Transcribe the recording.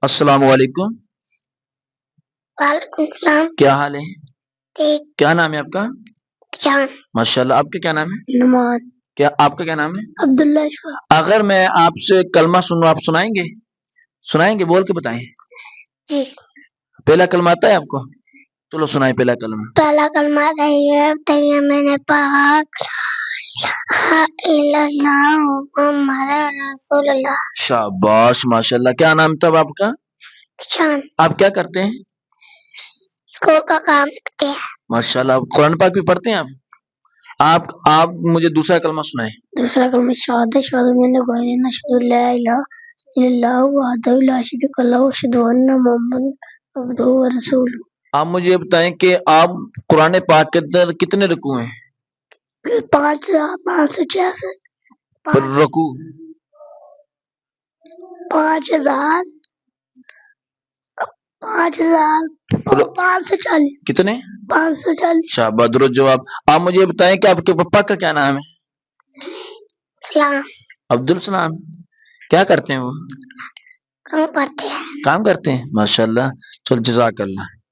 السلام علیکم. وعلیکم السلام. کیا حال ہے؟ ٹھیک. کیا نام ہے آپ کا؟ جان. ماشاء اللہ. آپ کا کیا نام ہے؟ نماز. کیا آپ کا کیا نام ہے؟ عبداللہ اشفاق. اگر میں آپ سے کلمہ سنوں آپ سنائیں گے؟ سنائیں گے؟ بول کے بتائیں. جی. پہلا کلمہ آتا ہے آپ کو؟ چلو سنائیں پہلا کلمہ. پہلا کلمہ میں نے پاک محمد رسول اللہ. شاباش ماشاء اللہ. کیا نام تھا آپ کا؟ شان. آپ کیا کرتے ہیں؟ اسکول کا کام کرتے ہیں. ماشاء اللہ. قرآن پاک بھی پڑھتے ہیں آپ مجھے دوسرا کلمہ سنائیں. دوسرا کلمہ شہادت میں نے گویا نشہد لا الہ الا اللہ وحدہ لا شریک لہ واشہد ان محمد عبدہ ورسولہ. آپ مجھے یہ بتائیں کہ آپ قرآن پاک کے اندر کتنے رکوع ہیں؟ 5566. رکوع 5540. کتنے؟ 540. شاباش. درست جواب. آپ مجھے یہ بتائیں کہ آپ کے پپا کا کیا نام ہے؟ سلام. عبدالسلام. کیا کرتے ہیں وہ؟ کام کرتے ہیں. کام کرتے ہیں. ماشاء اللہ. چل جزاک اللہ.